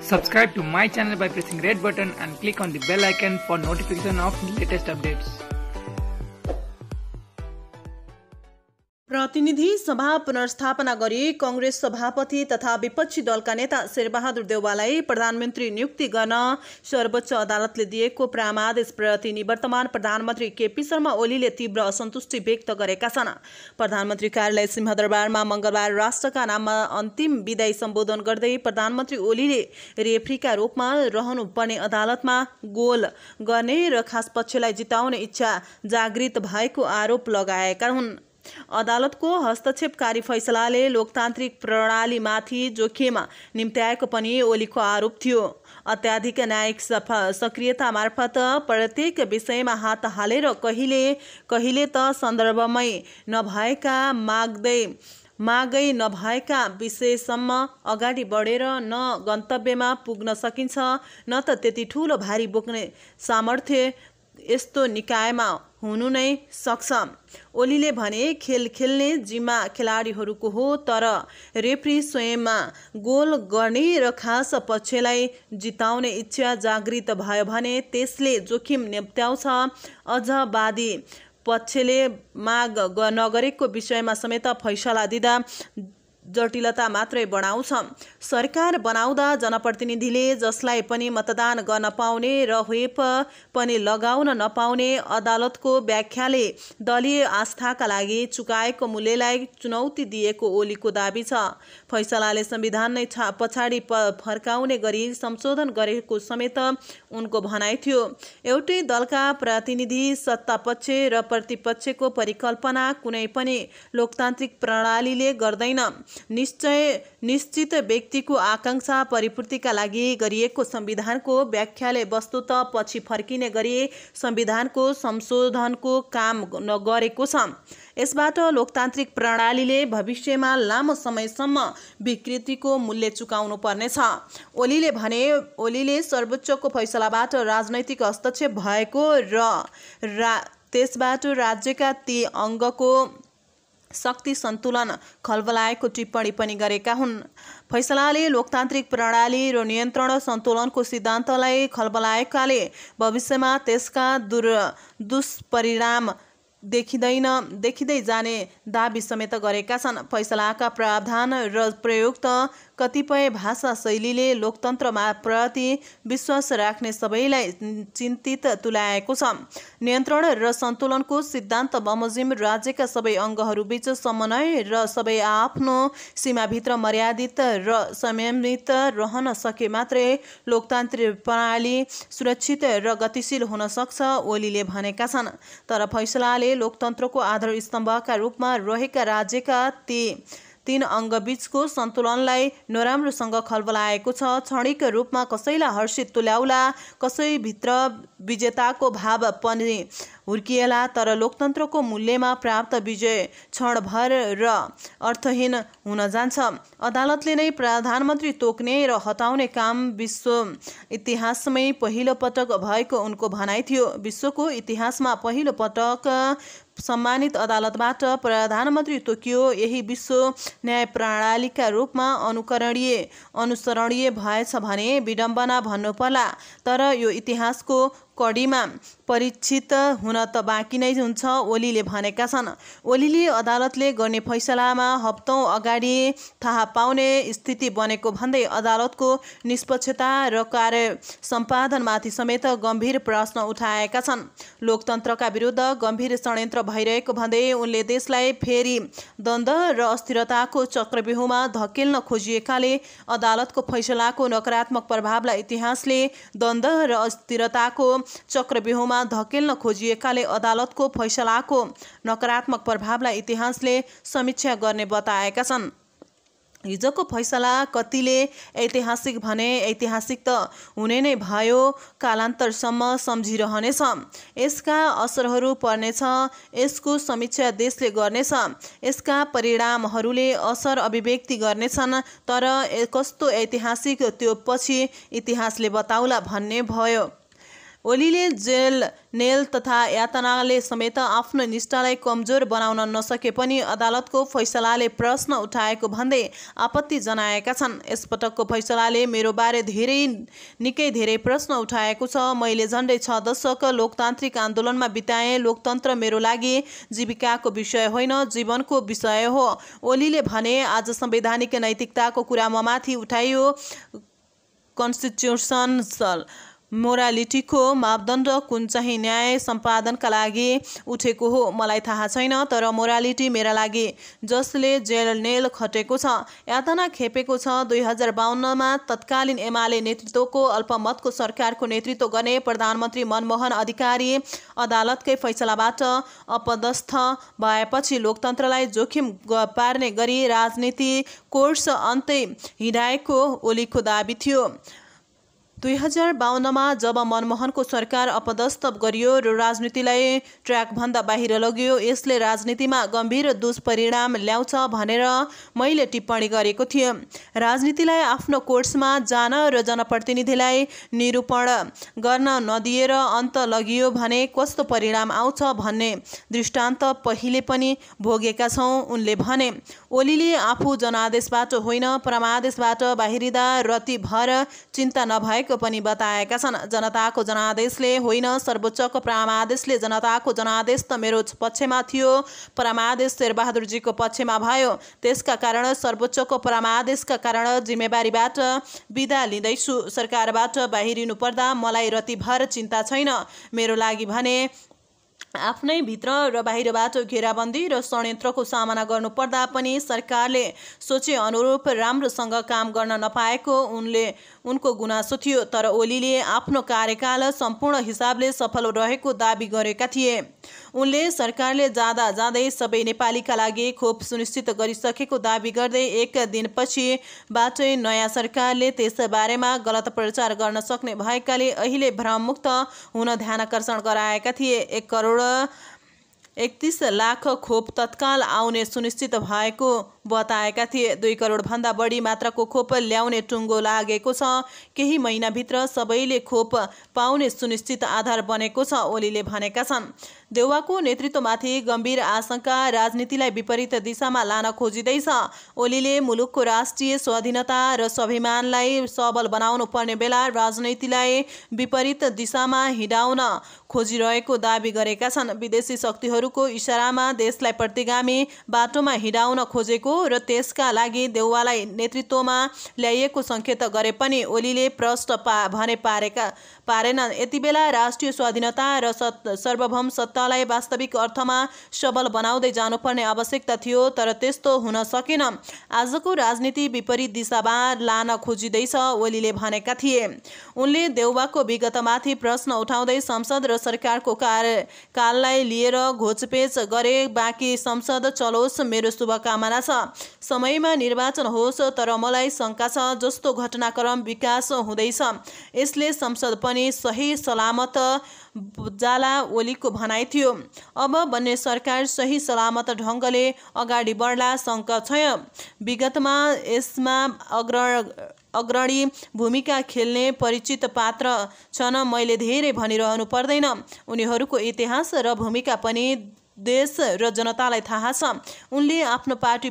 Subscribe to my channel by pressing red button and click on the bell icon for notification of latest updates. प्रतिनिधि सभा पुनर्स्थापना गरी कांग्रेस सभापति तथा विपक्षी दलका नेता शेरबहादुर देउवालाई प्रधानमन्त्री नियुक्ति गर्न सर्वोच्च अदालतले दिएको परामर्शप्रति निवर्तमान प्रधानमन्त्री केपी शर्मा ओलीले तीव्र असन्तुष्टि व्यक्त गरेका छन्। प्रधानमन्त्री कार्यालय सिंहदरबारमा मंगलबार राष्ट्रका नाममा अन्तिम विदाई सम्बोधन गर्दै प्रधानमन्त्री ओलीले रेफ्रीका रूपमा रहनुपर्ने अदालतमा गोल गर्ने र खास पक्षलाई जिताउने इच्छा जागृत भएको आरोप लगाएका हुन्। अदालतको हस्तक्षेपकारी फैसलाले लोकतान्त्रिक प्रणालीमाथि जोखिम निम्त्याएको पनि ओलीको आरोप थियो। अत्याधिक न्यायिक सक्रियता मार्फत प्रत्येक विषयमा हात हालेर कहिले त सन्दर्भमै नभएका मागै नभएका विषयसम्म अगाडि बढेर न गन्तव्यमा पुग्न सकिन्छ न त त्यति ठूलो भारी बोक्ने सामर्थ्य यस्तो निकायमा हुनु नै सक्छ। ओलीले भने खेल खेल्ने जिम्मा खेलाडीहरूको हो, तर रेफ्री स्वयंमा गोल गर्ने र खास पक्षलाई जिताउने इच्छा जागृत भयो भने त्यसले जोखिम निम्त्याउँछ। अझ वादी पक्षले माग नगरेको विषयमा समेत फैसला दिँदा जटिलता मात्रै बढाउँछ। सरकार बनाउँदा जनप्रतिनिधिले जसलाई पनि मतदान गर्न पाउने र व्हिप पनि लगाउन नपाउने अदालतको व्याख्याले दलीय आस्थाका लागि चुकाएको मूल्यलाई चुनौती दिएको ओलीको दाबी छ। फैसलाले संविधान नै पछाडि फर्काउने गरी संशोधन गरेको समेत उनको भनाइ थियो। एउटै दलका प्रतिनिधि सत्तापक्ष र प्रतिपक्षको परिकल्पना कुनै पनि लोकतान्त्रिक प्रणालीले गर्दैन। निश्चित व्यक्तिको आकांक्षा परिपूर्तिका लागि गरिएको संविधानको व्याख्याले वस्तुत पछि फर्किने गरी संविधानको संशोधनको काम गरेको छ। यसबाट लोकतान्त्रिक प्रणालीले भविष्यमा लामो समयसम्म विकृतिको मूल्य चुकाउनु पर्नेछ। ओलीले भने ओलीले सर्वोच्चको फैसलाबाट राजनैतिक हस्तक्षेप भएको र त्यसबाट राज्यका ती अङ्गको शक्ति सन्तुलन खलबलाएको टिप्पणी पनि गरेका हुन्। फैसलाले लोकतान्त्रिक प्रणाली र नियन्त्रण सन्तुलनको सिद्धान्तलाई खलबलाएकाले भविष्यमा त्यसका दुष्परिणाम देखिँदै जाने दाबी समेत गरेका छन्। फैसलाका प्रावधान र प्रयुक्त कतिपय भाषा शैलीले लोकतन्त्रमा प्रति विश्वास राख्ने सबैलाई चिन्तित तुल्याएको छ। नियन्त्रण र सन्तुलनको सिद्धान्त बमोजिम राज्यका सबै अङ्गहरूबीच समन्वय र सबै आफ्नो सीमाभित्र मर्यादित र संयमित रहन सके मात्रै लोकतान्त्रिक प्रणाली सुरक्षित र गतिशील हुन सक्छ, ओलीले भनेका छन्। तर फैसलाले लोकतन्त्रको आधार स्तम्भका रूपमा रहेका राज्यका तीन अङ्गबीचको सन्तुलनलाई नराम्रोसँग खलबलाएको छ। क्षणिक रूपमा कसैलाई हर्षित तुल्याउला, कसैभित्र विजेताको भाव पनि हुर्किएला, तर लोकतन्त्रको मूल्यमा प्राप्त विजय क्षणभर र अर्थहीन हुन जान्छ। अदालतले नै प्रधानमन्त्री तोक्ने र हटाउने काम विश्व इतिहासमै पहिलो पटक भएको उनको भनाइ थियो। विश्वको इतिहासमा पहिलो पटक सम्मानित अदालतबाट प्रधानमन्त्री तोकियो। यही विश्व न्याय प्रणालीका रूपमा अनुसरणीय भएछ भने विडम्बना भन्नु पर्ला, तर यो इतिहासको कडीमा परीक्षित हुन त बाँकी नै हुन्छ, ओलीले भनेका छन्। ओलीले अदालतले गर्ने फैसलामा हप्तौं अगाडि थाहा पाउने स्थिति बनेको भन्दै अदालतको निष्पक्षता र कार्य सम्पादनमाथि समेत गम्भीर प्रश्न उठाएका छन्। लोकतन्त्रका विरुद्ध गम्भीर षड्यन्त्र भइरहेको भन्दै उनले देशलाई फेरि द्वन्द्व र अस्थिरताको चक्रव्यूहमा धकेल्न खोजिएकाले अदालतको फैसलाको नकारात्मक प्रभावलाई इतिहासले द्वन्द्व र अस्थिरताको चक्रव्यूहमा धकेल्न खोजिएकाले अदालतको फैसलाको नकारात्मक प्रभावलाई इतिहासले समीक्षा गर्ने बताएका छन्। हिजोको फैसला कतिले ऐतिहासिक भने ऐतिहासिक त हुने नै भयो, कालान्तरसम्म सम्झिरहनेछ। यसका असरहरू पर्नेछ, यसको समीक्षा देशले गर्नेछ, यसका परिणामहरूले असर अभिव्यक्ति गर्नेछन्, तर कस्तो ऐतिहासिक त्यो पछि इतिहासले बताउला भन्ने भयो। ओलीले जेल नेल तथा यातनाले समेत आफ्नो निष्ठालाई कमजोर बनाउन नसके पनि अदालतको फैसलाले प्रश्न उठाएको भन्दै आपत्ति जनाएका छन्। यसपटकको फैसलाले मेरो बारे निकै धेरै प्रश्न उठाएको छ। मैले झन्डै 6 दशक लोकतान्त्रिक आन्दोलनमा बिताएँ। लोकतन्त्र मेरो लागि जीविकाको विषय होइन, जीवनको विषय हो। ओलीले भने आज संवैधानिक नैतिकताको कुरा ममाथि उठाइयो। कन्स्टिट्युसनल मोरालिटीको मापदण्ड कुन चाहिँ न्याय सम्पादनका लागि उठेको हो मलाई थाहा छैन, तर मोरालिटी मेरा लागि जसले जेल नेल खटेको छ, यातना खेपेको छ। 2052मा तत्कालीन एमाले नेतृत्वको अल्पमतको सरकारको नेतृत्व गर्ने प्रधानमन्त्री मनमोहन अधिकारी अदालतकै फैसलाबाट अपदस्थ भएपछि लोकतन्त्रलाई जोखिम पार्ने गरी राजनीति कोर्स अन्तै हिँडाएको ओलीको दाबी थियो। 2052मा जब मनमोहनको सरकार अपदस्थ गरियो र राजनीतिलाई ट्र्याकभन्दा बाहिर लग्यो, यसले राजनीतिमा गम्भीर दुष्परिणाम ल्याउँछ भनेर मैले टिप्पणी गरेको थिएँ। राजनीतिलाई आफ्नो कोर्समा जान र जनप्रतिनिधिलाई निरूपण गर्न नदिएर अन्त लगियो भने कस्तो परिणाम आउँछ भन्ने दृष्टान्त पहिले पनि भोगेका छौँ, उनले भने। ओलीले आफू जनादेशबाट होइन परमादेशबाट बाहिरिँदा रतिभर चिन्ता नभएको पनि बताएका छन्। जनताको जनादेशले होइन, सर्वोच्चको परमादेशले। जनताको जनादेश त मेरो पक्षमा थियो, परमादेश शेरबहादुरजीको पक्षमा भयो। त्यसका कारण सर्वोच्चको परमादेशका कारण जिम्मेवारीबाट बिदा लिँदैछु। सरकारबाट बाहिरिनु पर्दा मलाई रतिभर चिन्ता छैन। मेरो लागि भने आफ्नै भित्र र बाहिरबाट घेराबन्दी र षड्यन्त्रको सामना गर्नुपर्दा पनि सरकारले सोचे अनुरूप राम्रोसँग काम गर्न नपाएको उनको गुनासो थियो। तर ओलीले आफ्नो कार्यकाल सम्पूर्ण हिसाबले सफल रहेको दाबी गरेका थिए। उनले सरकारले जाँदा जाँदै सबै नेपालीका लागि खोप सुनिश्चित गरिसकेको दाबी गर्दै एक दिनपछिबाटै नयाँ सरकारले त्यस बारेमा गलत प्रचार गर्न सक्ने भएकाले अहिले भ्रममुक्त हुन ध्यानाकर्षण गराएका थिए। 1.31 लाख खोप तत्काल आउने सुनिश्चित भएको बताएका थिए। 2 करोडभन्दा बढी मात्राको खोप ल्याउने टुङ्गो लागेको छ। केही महिनाभित्र सबैले खोप पाउने सुनिश्चित आधार बनेको छ, ओलीले भनेका छन्। देउवाको नेतृत्वमाथि गम्भीर आशंका राजनीतिलाई विपरीत दिशामा लान खोजिँदैछ। ओलीले मुलुकको राष्ट्रिय स्वाधीनता र स्वाभिमानलाई सबल बनाउनु पर्ने बेला राजनीतिलाई विपरीत दिशामा हिँडाउन खोजिरहेको दाबी गरेका छन्। विदेशी शक्तिहरूको इसारामा देशलाई प्रतिगामी बाटोमा हिँडाउन खोजेको र त्यसका लागि देउवालाई नेतृत्वमा ल्याइएको सङ्केत गरे पनि ओलीले प्रश्न भने पारेनन्। यति बेला राष्ट्रिय स्वाधीनता र सार्वभौम सत्तालाई वास्तविक अर्थमा सबल बनाउँदै जानुपर्ने आवश्यकता थियो, तर त्यस्तो हुन सकेन। आजको राजनीति विपरीत दिशामा लान खोजिँदैछ, ओलीले भनेका थिए। उनले देउवाको विगतमाथि प्रश्न उठाउँदै संसद र सरकारको कार्यकाललाई लिएर घोचपेच गरे। बाँकी संसद चलोस्, मेरो शुभकामना छ। समयमा निर्वाचन होस्, तर मलाई शङ्का छ जस्तो घटनाक्रम विकास हुँदैछ यसले संसद पनि सही सलामत जाला, ओलीको भनाइ थियो। अब बन्ने सरकार सही सलामत ढङ्गले अगाडि बढ्ला शङ्का छैन। विगतमा यसमा अग्रणी भूमिका खेल्ने परिचित पात्र छन्, मैले धेरै भनिरहनु पर्दैन। उनीहरूको इतिहास र भूमिका पनि देश र जनतालाई थाहा छ। उनले आफ्नो पार्टी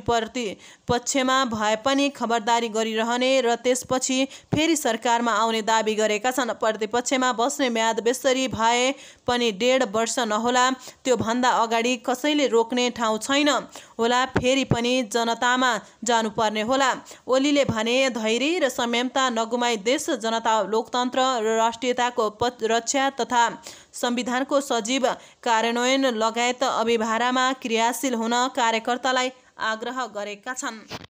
पक्षमा भए पनि खबरदारी गरिरहने र त्यसपछि फेरि सरकारमा आउने दाबी गरेका छन्। प्रतिपक्षमा बस्ने म्याद बेसरी भए पनि 1.5 वर्ष नहोला, त्यो भन्दा अगाडि कसैले रोक्ने ठाउँ छैन होला, फेरि पनि जनतामा जानुपर्ने होला। ओलीले भने धैर्य र संयमता नगुमाई देश, जनता, लोकतन्त्र र राष्ट्रियताको रक्षा तथा संविधानको सजीव कार्यान्वयन लगायत अभिभारामा क्रियाशील हुन कार्यकर्तालाई आग्रह गरेका छन्।